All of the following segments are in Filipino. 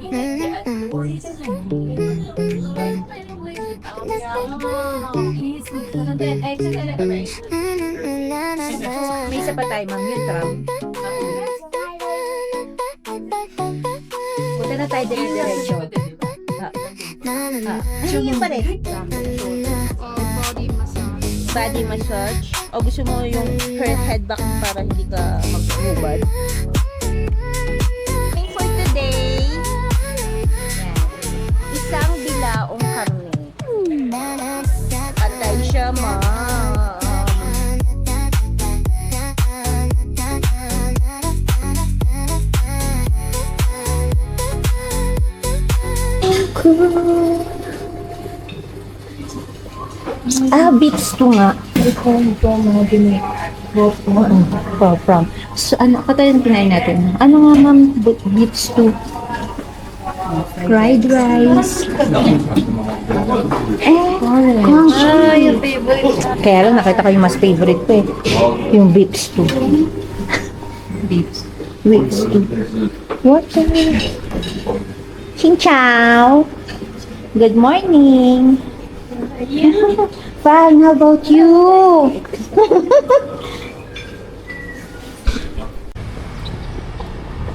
May isa pa tayo, ma'am, yung tram. Punta na tayo diretso. Ano yung pa rin? Body massage. O gusto mo yung head back para hindi ka maghubad? Okay, for today, yan. Isang bilaong karne. Atay siya, ma'am. Beats to nga. From. So, ano, katayin kinain natin. Ano nga, ma'am? Beats to. Fried rice. Yung favorite. Kaya lang, nakita ko yung mas favorite ko eh. Yung beef stew. Beef stew. What the? Xin chào. Good morning. Fine, how about you?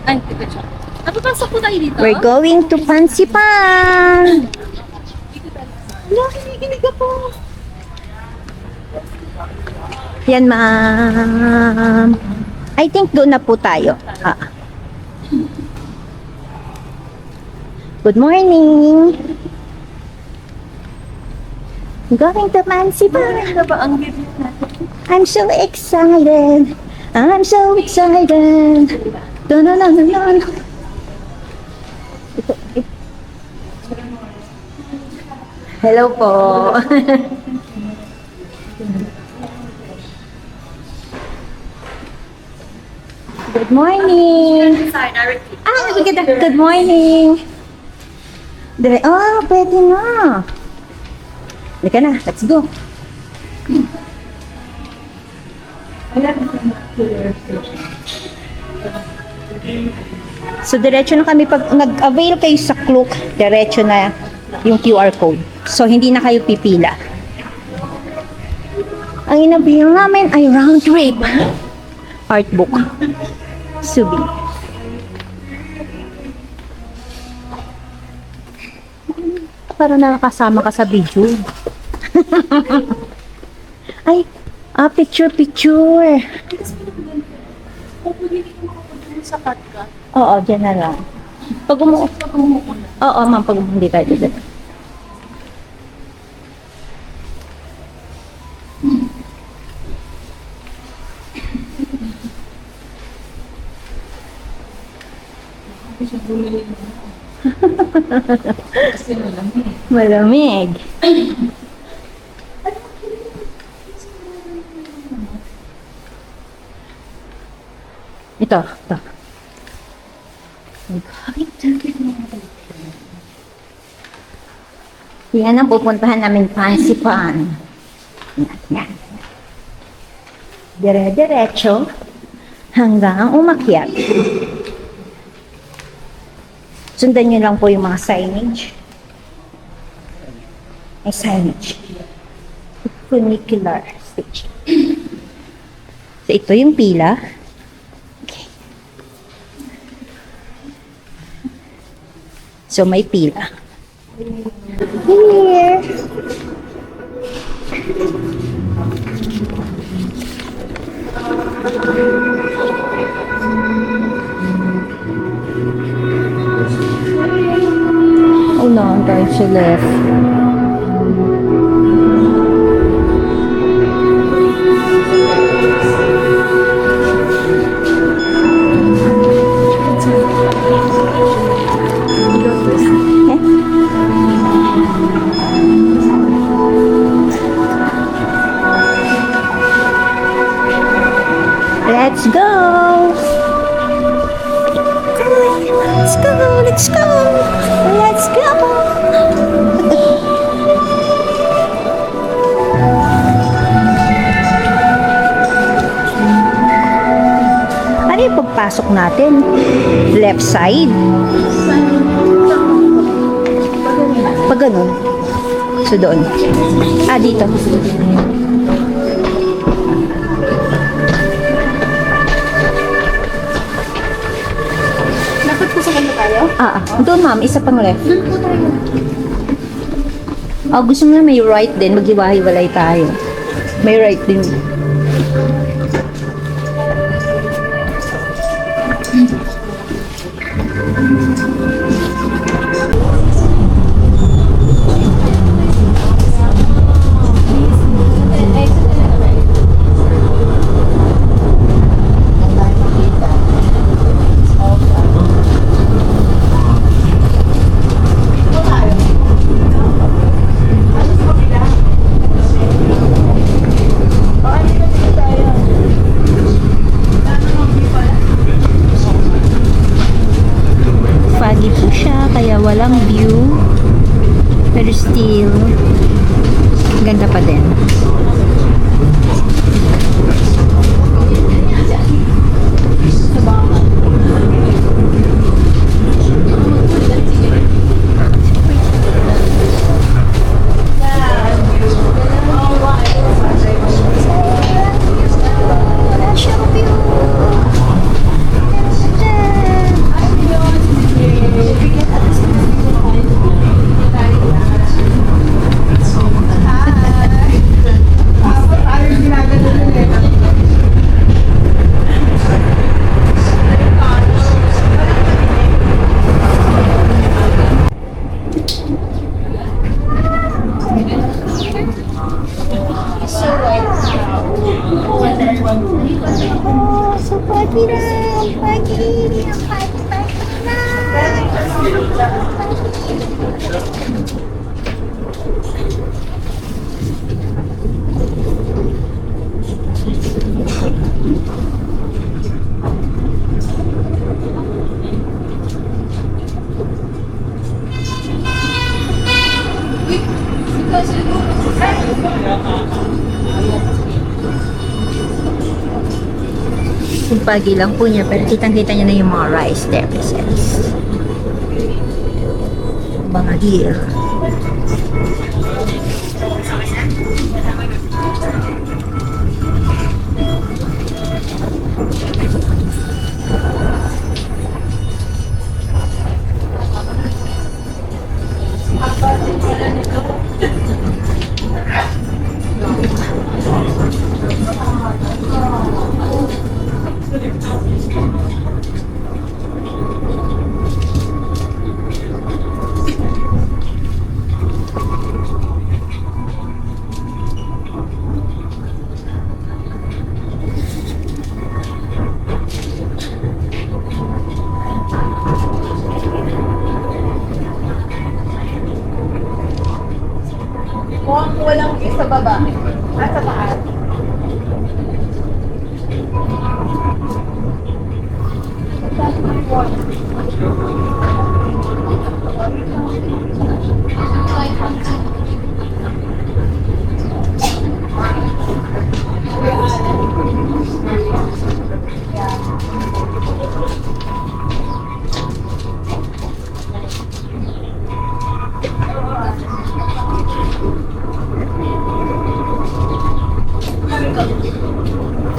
Ay, teka siya. Napapasok po tayo dito? We're going to Pansipan. Wala, kinikilig ako. Yan, ma'am. I think doon na po tayo. Good morning. Going to Pansipan. Ano ba ang bibig natin? I'm so excited. I'm so excited. Dun, dun, dun, dun, dun. Hello po. Good morning. Good morning. Pwede na. Halika na, let's go. So, diretso na kami. Pag nag-avail kayo sa Klook, diretso na yung QR code. So, hindi na kayo pipila. Ang inabihan namin ay round trip. Art book. Subi. Para nakakasama ka sa video. Ay, picture. Sa podcast. Oo, dyan na lang. Pag umuupo. Oo, ma'am, pag hindi tayo dito. Kasi malamig. Malamig. Ito. Yan ang pupuntahan namin Pansipan. Yan. Dire-diretso hanggang umakyat. Sundan nyo lang po yung mga signage. May signage. Funicular station. So, ito yung pila. Okay. So, may pila. Here. Oh no, tayo sa left. Let's go! Let's go! Let's go! Let's go! Ano yung pagpasok natin? Left side? ganun. So, doon. Dito. Dapat po sa kanya tayo? Doon ma'am, isa pang left. Doon po tayo. Gusto mo na may right din, maghiwa-hiwalay tayo. May right din. Foggy po siya, kaya walang view. Pero still, ganda pa din. So pagi na! Pagi! Pagi na! Yung pagi lang po niya, pero kitang-kita niya na yung mga rice terraces. Mga hill. Mukhang walang view sa baba. Sa taas.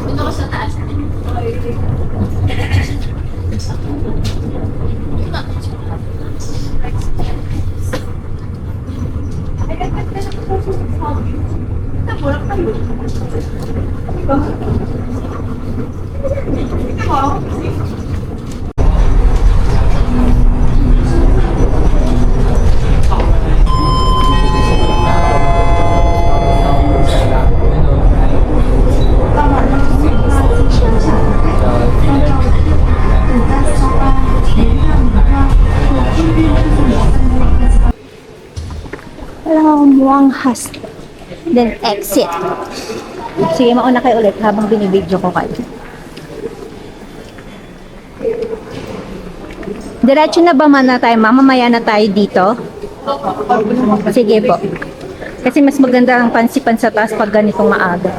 Dito ka sa taas. Muang has then exit. Sige, mauna kayo ulit habang binibidyo ko kayo. Diretso na ba man na tayo? Mamamaya na tayo dito? Sige po. Kasi mas maganda ang pansipan sa taas pag ganitong maaga.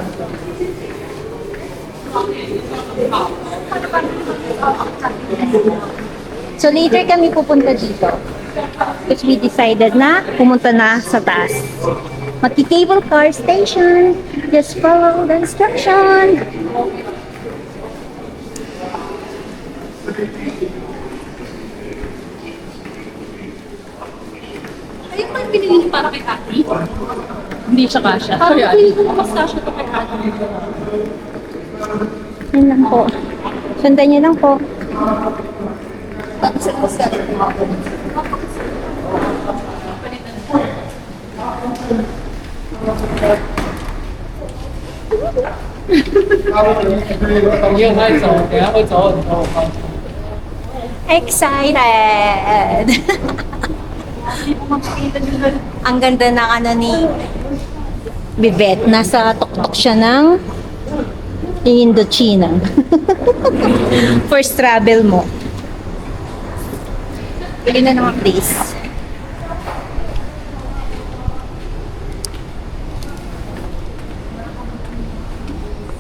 So later kami pupunta dito. Because we decided na pumunta na sa taas. Magki-cable car station. Just follow the instruction. Ayun ba yung pinili niyo para kay Tati? Hindi siya kasha. Kaya. Mas kasha to kay Tati. Yun lang po. Sundan niyo lang po. Excited! Ang ganda ng ano ni Bivet. Nasa tuktok siya ng Indochina. First travel mo. Pili na naman please.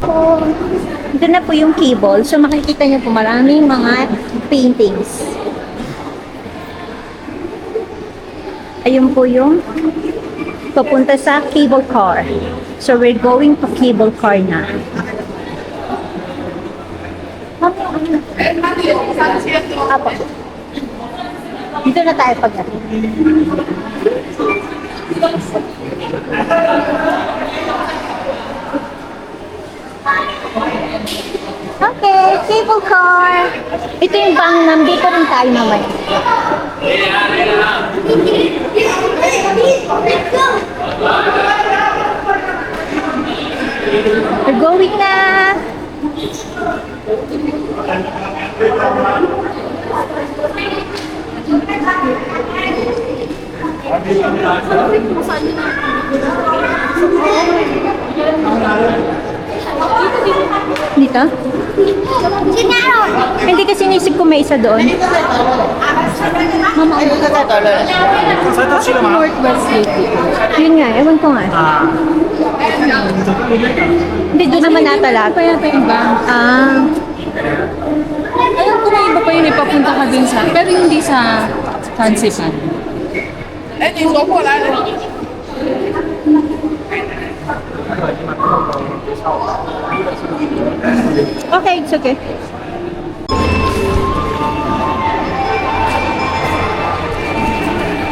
So, ito na po yung cable. So makikita niyo po maraming mga paintings. Ayun po yung papunta sa cable car. So we're going to cable car na. Apo. Dito na tayo pag Okay, cable car. Ito yung Bangnam. Dito rin tayo naman. We're going na. Dito? Hindi kasi nisip ko may isa doon. Mama, ano ka Northwest City. Yun nga, ewan ko nga. Hindi, doon naman natalat. Kaya pa yung bank. Ah, Alam ko na iba pa yun, ipapunta ka din sa, pero hindi sa fancy pan. okay, it's okay.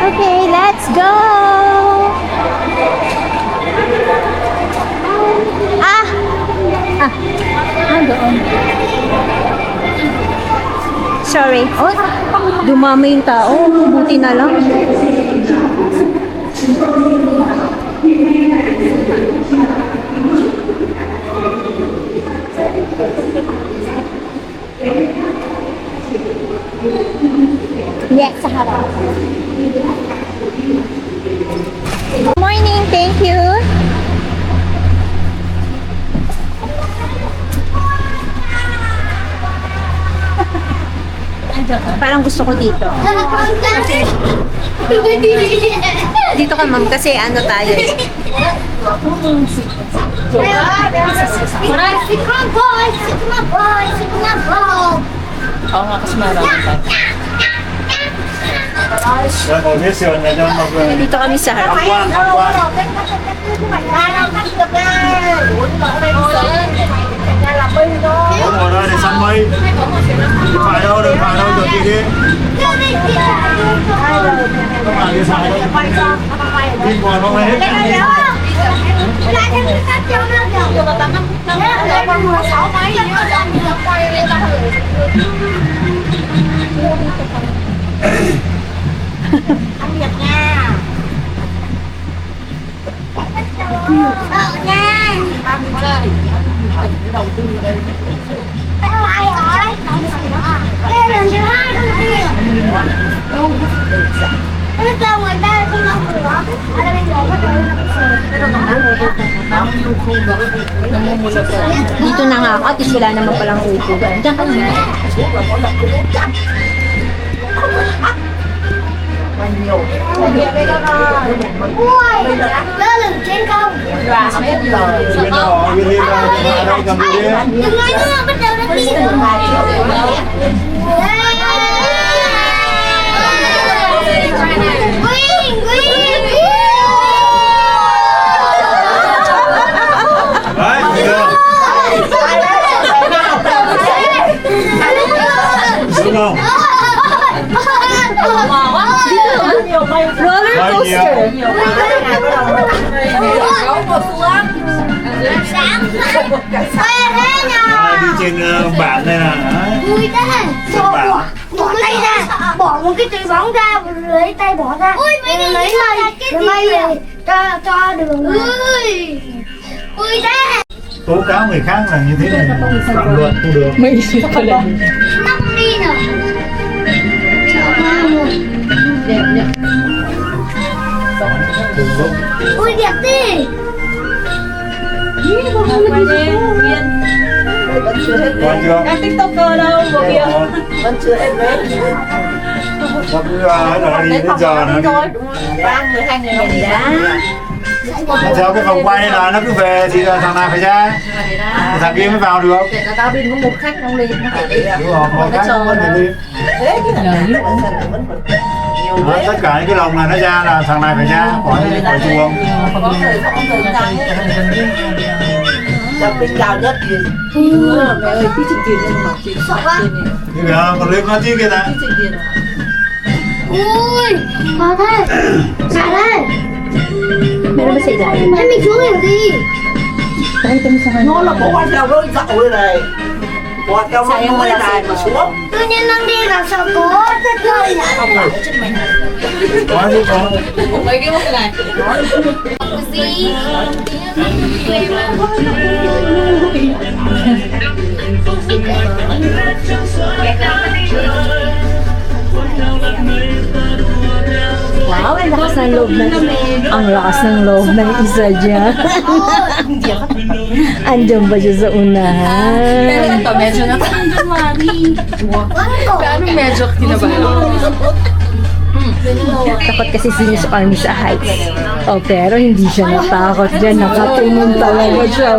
Okay, let's go! Ah! Ah! Ah, doon. Sorry. Oh, dumami yung tao. Buti na lang. Yes, sa harap. Good morning, thank you. Parang gusto ko dito. Dito ka ma'am kasi ano tayo eh. Oo nga, kasi marami pa. Dito kami sa harap. Dito na nga ako at wala naman palang upugan. Diyan ka na. Roller coaster. Đi trên bản này là Vui thế. Bỏ tay ra, bỏ một cái túi bóng ra, lấy tay bỏ ra. Ui, lấy lấy may về cho đường. Ui, vui thế. tố cáo người khác là như thế là phạm luật không được. Nó không đi nữa. Đừng có Ui, đẹp đi. còn chưa? Các tiktoker đâu một kia. Vẫn chưa hết đấy. Nó cứ nói đi đến giờ nó đi. Ba người hai người nhìn đã. Theo cái vòng quay là nó cứ về thì là thằng nào phải ra, thằng kia mới vào được. Kể cả cabin có một khách không đi. Đúng rồi, một cái cũng vẫn phải đi. Đó, tất cả những cái lồng này nó ra là thằng này phải ra khỏi chuồng. Có người không thời gian hết. Mình cao nhất thì mẹ ơi cái chuyện tiền nhưng mà chị sợ quá. Như kìa, còn lên con chi kia ta. Ui, có thế. Xả đây. Meron ba sa ilalim? Em mình xuống hiểu gì? Pakita mo sa Nó là kanila. bố theo lối dạo đây này. Bố theo lối này mà xuống. Tự nhiên đang đi là sợ cố chết thôi nhỉ? Nói đi con. Mấy cái mốc này. Gì? Wow, ang lakas ng loob ng isa dyan. Andiyan ba siya sa Pero unahan? ito, medyo Pero medyo kinabahan. Takot kasi si Miss Army sa heights. Oh, pero hindi siya natakot dyan. Nakatingin talaga siya.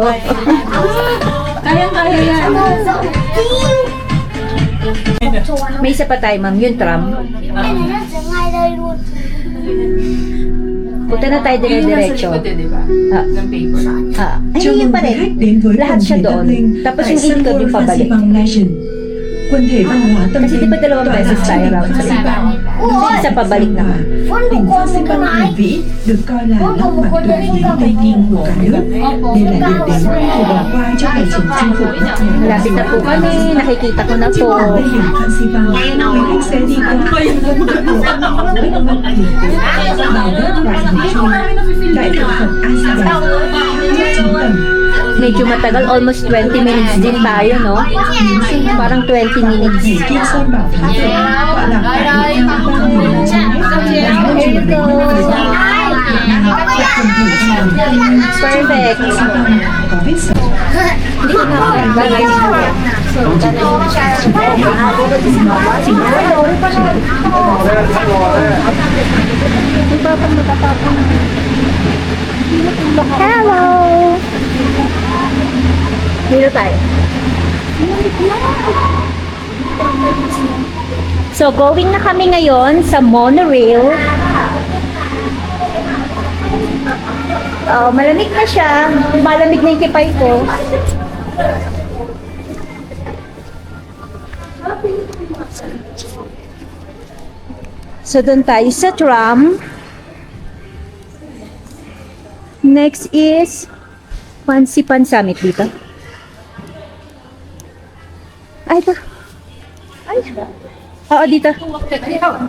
Kaya yan. May isa pa tayo, ma'am. Yung tram. Cái này nó dừng ngay đây luôn. Punta na tayo dire-diretso. Di ba? Ah, Ng paper. ay, yun pa rin. đến với Lahat quần siya thể doon. tâm linh Tapos tại yung sân ikot golf yung pabalik. Fansipan Legend. Quần thể văn hóa tâm Kasi linh di ba dalawang tọa beses lạc tayo trên round đỉnh trip? Fansipan. Kasi isa pabalik naman. Phun Đỉnh một con một cái Fansipan máy. hùng vĩ được coi là lóc mặt tuệ lý Tây Kinh của cả nước. Đây là điểm đến của vòng quay cho hành trình chinh phục bát nhã. Malapit na po kami. Nakikita ko na po. Ở đây đỉnh Fansipan, hành khách sẽ đi qua với âm thanh thiền vào đất đại hội chung đại tượng Phật A Di Đà chín tầng. Medyo matagal. Almost 20 minutes din tayo, no? Parang 20 minutes. Đỉnh Kim Sơn Bảo Thắng Phật tọa lạc tại địa cao 30 Here you go. Perfect. có vết sẹo. Hindi ko na. Hello! Dito tayo. So, going na kami ngayon sa monorail. Malamig na siya. Malamig na yung kipay ko. So, doon tayo sa tram. Next is Fansipan Summit dito. Ay, ito. Ay, oo, dito.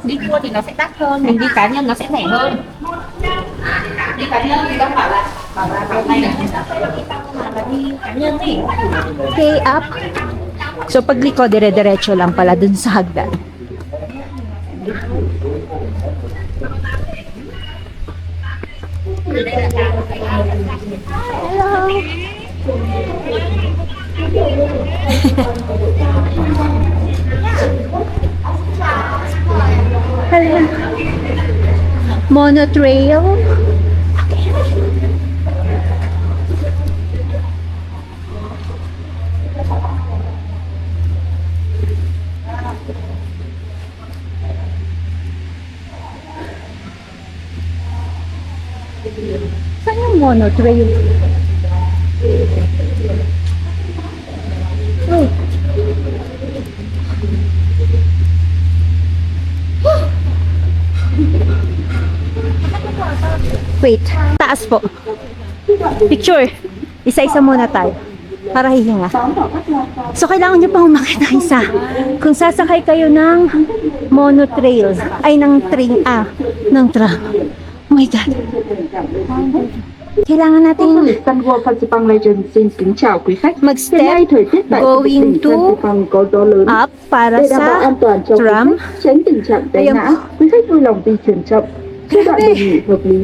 Đi tour thì nó sẽ đắt hơn, mình đi cá nhân nó sẽ rẻ hơn. Đi cá nhân thì không bảo là cái này là đi cá nhân thì Stay up. So, pagliko, dire-diretso lang pala dun sa hagdan. Hello. Monotrail. Saan yung monotrail? Oh. Wait, taas po. Picture. Isa-isa muna tayo. Para hihinga. So, kailangan nyo pang umakit ng isa. Kung sasakay kayo ng monotrail, ay ng train, ng tram. Oh my God. Kailangan natin Sun World Fansipan Legend xin kính chào quý khách. Hiện nay mag-step thời tiết tại khu vực going tỉnh to Fansipan có gió lớn. up para Để đảm bảo sa an toàn cho quý tram. khách, tránh tình trạng té Ayun. ngã, quý khách vui lòng di chuyển chậm. Cho đoạn đường nghỉ hợp lý,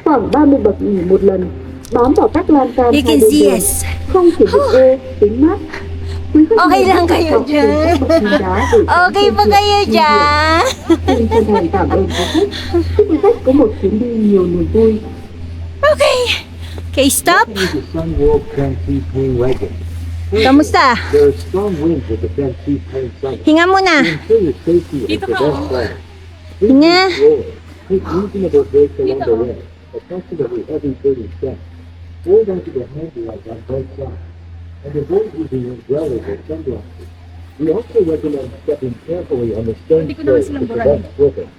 khoảng 30 bậc nghỉ một lần. Bám vào các lan can You hai can bên see đường. us. Không sử dụng ô, kính mát. Quý khách Okay nên lang cẩn kayo trọng dyan. từng các bậc thang đá để tránh Okay gây pa trượt, kayo nguy hiểm. dyan? Xin chân thành cảm ơn quý khách. Chúc quý khách có một chuyến đi nhiều niềm vui. Okay. Okay, stop. The Sun World Fancy Pain Legend. Kamusta? There are strong winds with the Fancy Pain site. Hinga muna. To ensure your safety and prevent fire, please Hinga. use slower. Take reasonable breaks along the way, approximately every 30 steps. Hold onto the handrails on both sides, and avoid using umbrellas or sunglasses. We also recommend stepping carefully on the stone stairs to prevent slipping.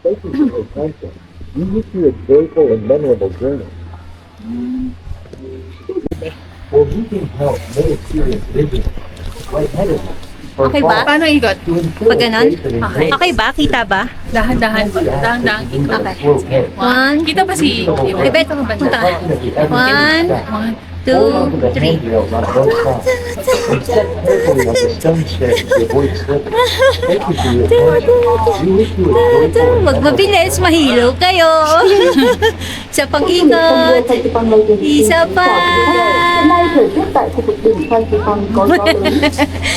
Thank you for your attention. You wish you a joyful and memorable journey. Well, you can help may experience vision, lightheadedness, or Okay ba? fall. Paano ikot? To ensure Pag ganon? safe and Okay. enjoyable Okay ba? Kita ba? Dahan-dahan po. Dahan-dahan ikot. Okay. slow pace. One, Kita pa si Ibet, punta. Approximately every 30 One, steps. 2, Hold onto the 3. handrails on both sides. And step carefully on the stone stairs to avoid slipping. Thank you for your attention. We wish you a joyful and Wag mabilis, mahilo kayo. Sa Sun World pang-ikot. Fansipan Legend xin Isa kính pa. chào quý khách. Hiện nay thời tiết tại khu vực đỉnh Fansipan có gió lớn.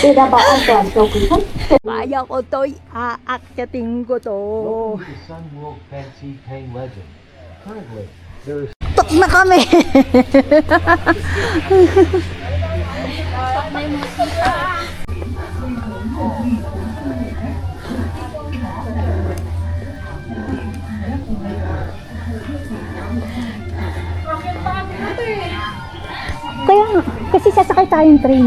Để đảm bảo an toàn cho quý khách, Kaya ko to, aakyatin ko to. Welcome to Sun World Fancy Pain Legend. Currently, there is Tok na kami. Kaya nga, kasi sasakay tayong train.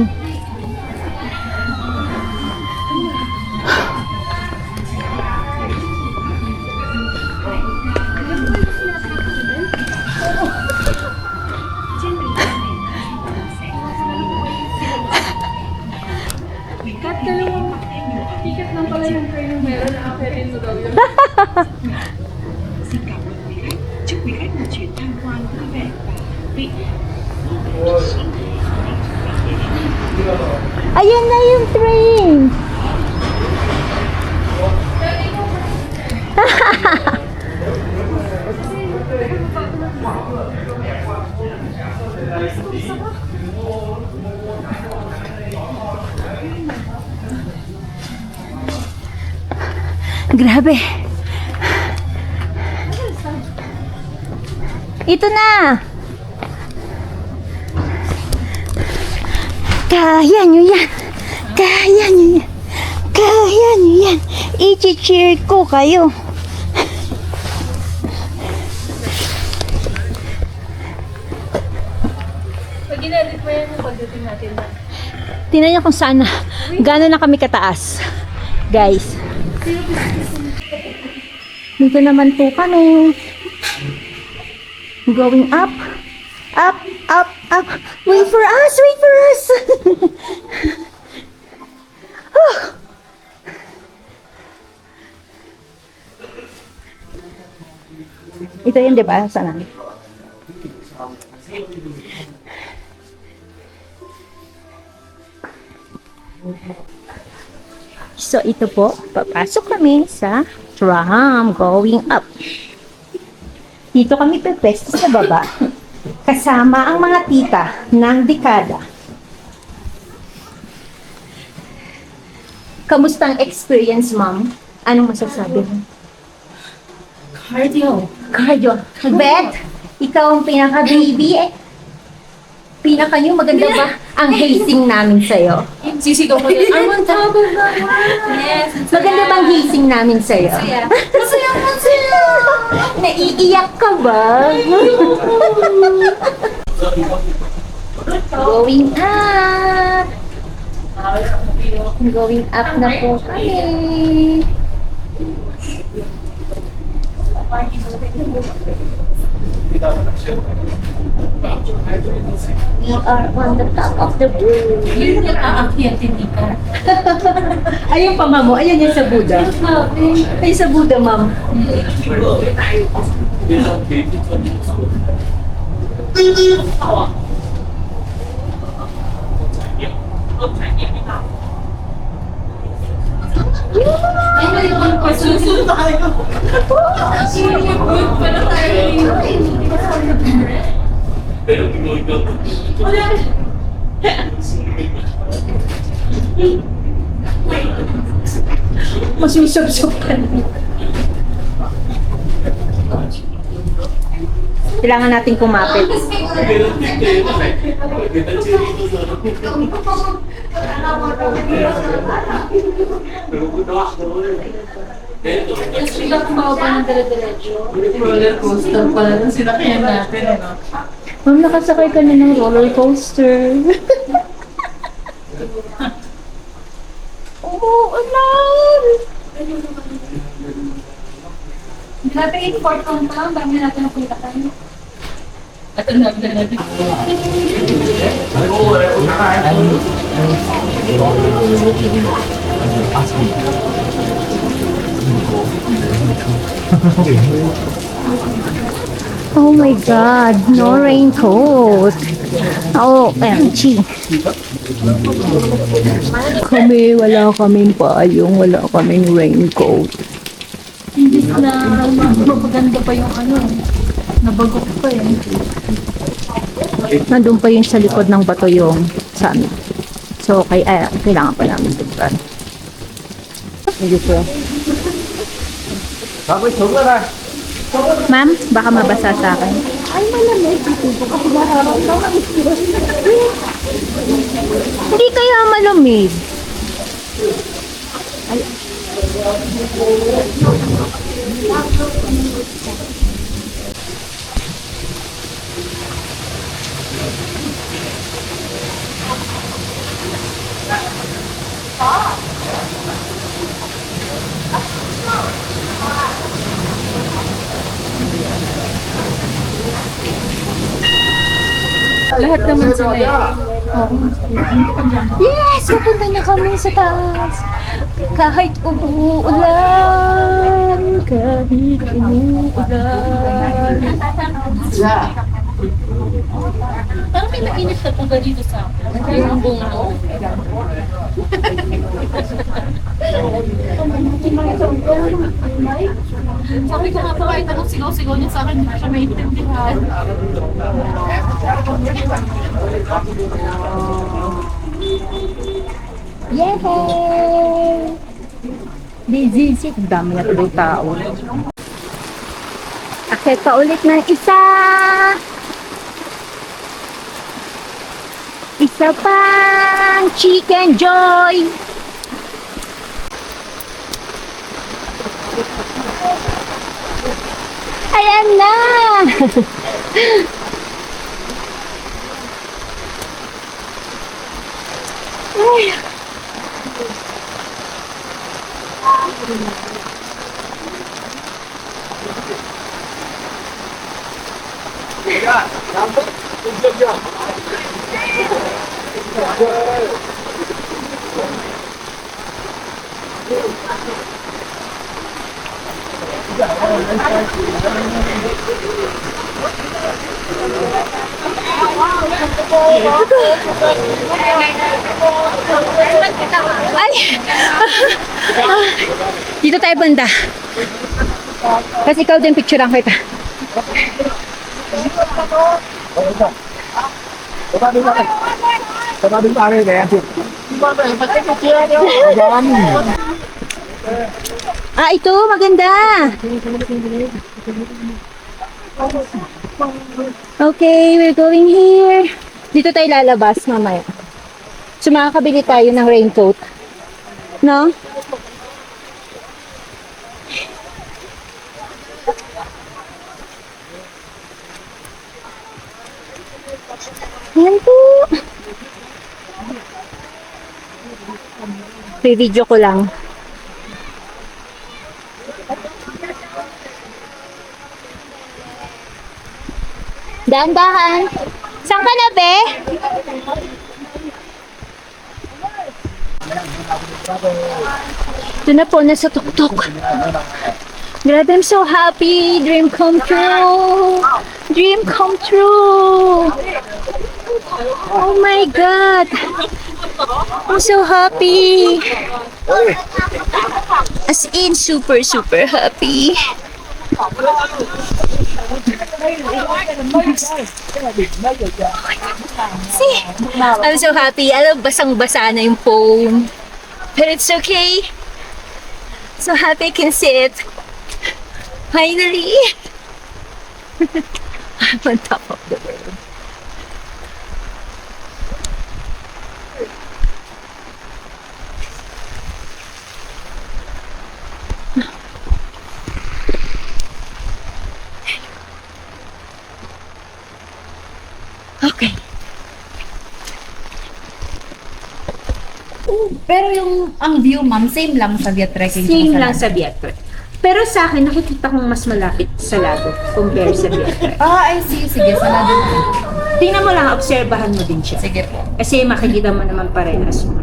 chúc quý khách một chuyến tham quan vui vẻ và vị. Ayan na yung train. Grabe. Ito na. Kaya nyo yan. Kaya nyo yan. Kaya nyo yan. I-cheer ko kayo. Pag in-edit mo yan yung pagdating natin na. Tingnan nyo kung saan na. Gano'n na kami kataas. Guys. Dito naman po kami. Going up. Up, up, up. Wait for us, wait for us. Whew. Ito yun, di ba? Sana. So, ito po, papasok kami sa tram going up. Dito kami pepesto sa baba, kasama ang mga tita ng dekada. Kamusta ang experience, ma'am? Anong masasabi mo? Cardio. Cardio. Beth, ikaw ang pinaka-baby eh. Pinaka nyo, maganda ba ang hazing namin sa'yo? Sisigaw ko yun. I'm on top of the world. Yes. Maganda bang hazing namin sa'yo? Masaya. Masaya, masaya. Naiiyak ka ba? Going up! Going up na po kami. We are on the top of the world. Yun yung aakyatin dito. Ayun pa, ma'am. Ayan yung sa Buddha. Ay, sa Buddha, ma'am. Susunod tayo. Pala tayo. Masusubsub ka na. Kailangan natin kumapit. Tapos bigla kumababa ng dire-diretso. Roller coaster pala nung sinakyan natin. Ano? Ma'am, nakasakay ka na ng roller coaster. Oh, alam! Grabe, 8-4 count pa lang. Dami natin ang punta tayo. At ang dami na natin. Oh my God, no raincoat. OMG. Kami, wala kaming payong, wala kaming raincoat. Hindi na mapaganda pa yung ano. Nabagok pa eh. Nandun pa yun sa likod ng bato yung sa amin. So, kailangan pa namin dugtan. Hindi po. Ma'am, baka mabasa sa akin. Ay, malamig. Hindi kaya malamig. Ay. Lahat naman sila eh. Yes! Pupunta na kami sa taas. Kahit umuulan. Kahit umuulan. Parang may mainit na pungga dito sa akin. Yung bungo. Sabi ko nga pa kahit anong sigaw-sigaw niya sa akin, hindi ko siya maintindihan. Yay! Busy. Ang dami na tuloy tao. Akit pa ulit ng isa. Isa pang Chicken Joy. Ayan na. Ay. Ay! Dito tayo banda. Kasi ikaw din picturean kita. Ah, ito maganda. Okay, we're going here. Dito tayo lalabas mamaya. So makakabili tayo ng raincoat. No? Yan po. Pre-video ko lang. Dahan-dahan. Saan ka na, be? Ito na po, nasa tuktok. Grabe, I'm so happy. Dream come true. Dream come true. Oh my God. I'm so happy. As in, super, super happy. See? I'm so happy. Alam, basang-basa na yung phone. But it's okay. So happy I can see it. Finally. I'm on top of the world. Okay. Pero yung ang view, ma'am, same lang sa Vietrekking. Same lang sa Vietnam. Pero sa akin, nakikita kong mas malapit sa lago compare sa Vietnam. Ah, I see. Sige, salado. Tingnan mo lang, obserbahan mo din siya. Sige po. Kasi makikita mo naman parehas mo.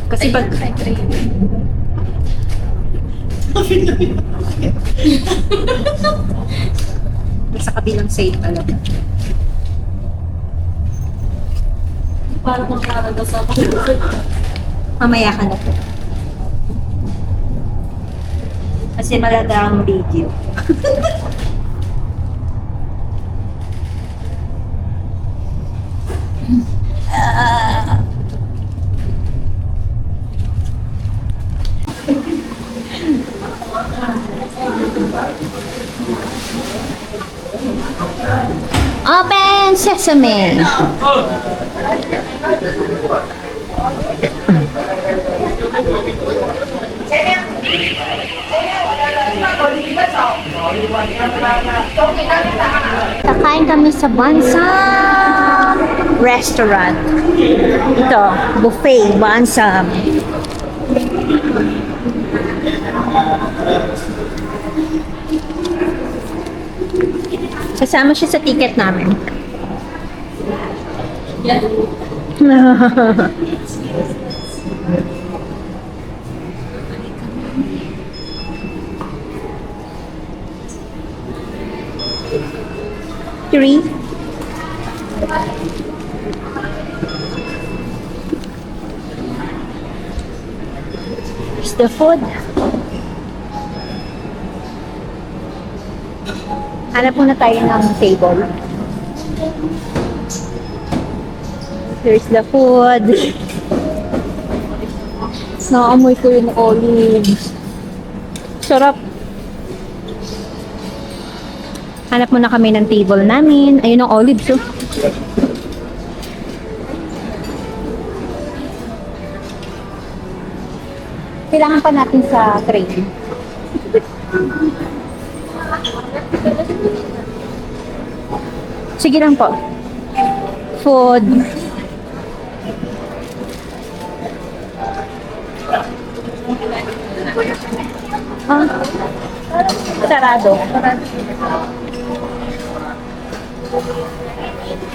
Kasi pag... Sa kabilang side pala. Parang magkakagas ako. Mamaya ka na po. Kasi malada ang video. Open Sesame! Kakain kami sa Bansam Restaurant. Ito, buffet, Bansam. Kasama siya sa ticket namin. Three. Here's the food. Hanap muna tayo ng table. Here's the food. Naamoy ko yung olives. Sarap. Hanap muna kami ng table namin. Ayun ang olives, oh. Kailangan pa natin sa tray. Sige lang po. Food. Ah. Sarado.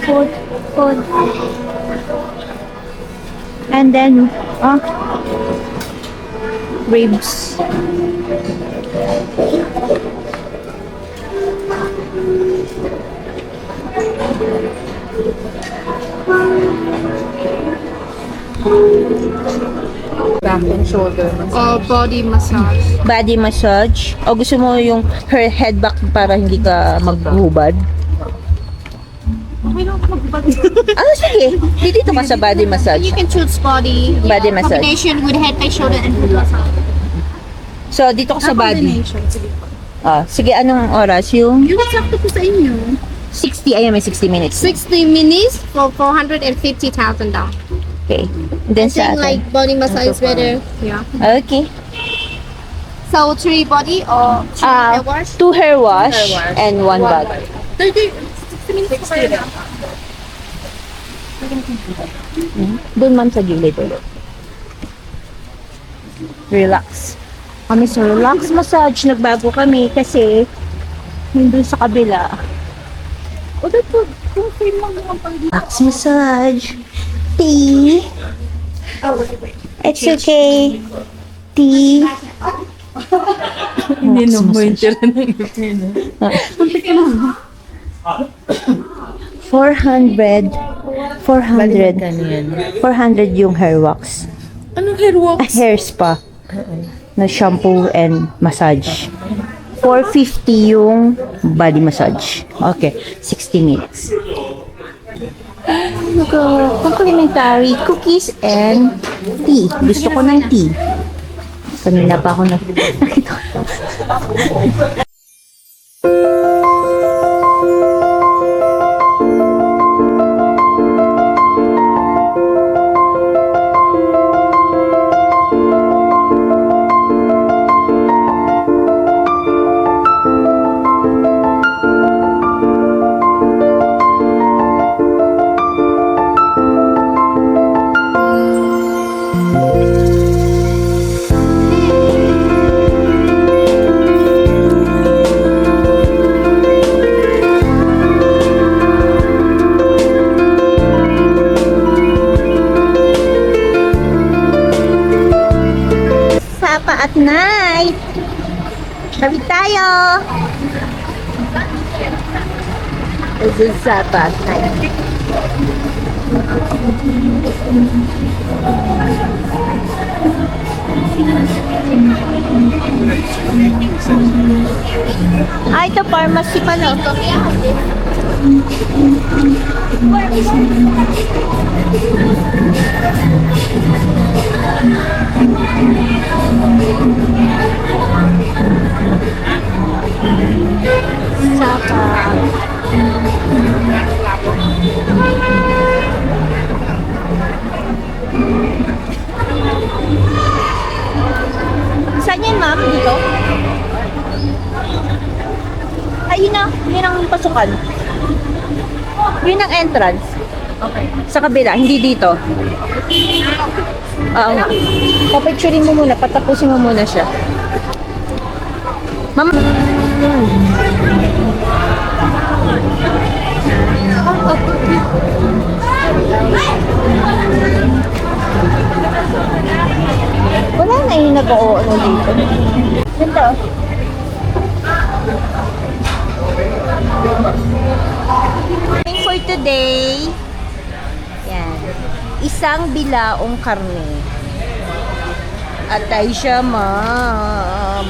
Food. Food. And then, ribs. Back and shoulder. Body massage. Body massage. O gusto mo yung her head back para hindi ka maghubad? Okay lang magbag. Sige. Dito ka sa body massage. You can choose body. Body massage. Combination with head, face, shoulder, and foot massage. So, dito ka sa body. Sige, anong oras? Yung Yung sakto po sa inyo. 60. Ayan, may 60 minutes. 60 minutes for 450,000 down. Okay. And then I sa think atin. like body massage is better. Yeah. Okay. So 3 body or 3 hair wash? 2 hair wash and 1 body. 60 minutes for you. Doon ma'am sa gilid ulit. Relax. Kami sa relax massage. Nagbago kami kasi yung doon sa kabila. Axe massage. Tea. It's okay. Tea. Hindi na mo yung tira ng ipin. 400. 400 yung hair wax. Anong hair wax? Hair spa. Na shampoo and massage. 450 yung body massage. Okay, 60 minutes. Complimentary cookies and tea. Gusto ko ng tea. Kanina pa ako nakita. Sapa at night. Tawid tayo. This is Sapa at night. Ah, ito pharmacy pala. Saan yan, ma'am? Dito? Ayun na. Yun ang pasukan. Yun ang entrance. Okay. Sa kabila, hindi dito. Oo nga. Papicturein mo muna. Patapusin mo muna siya. Ma'am. Wala na yung nag-o-ano dito. Ganda. For today, yan, isang bilaong karne. Atay siya, ma'am.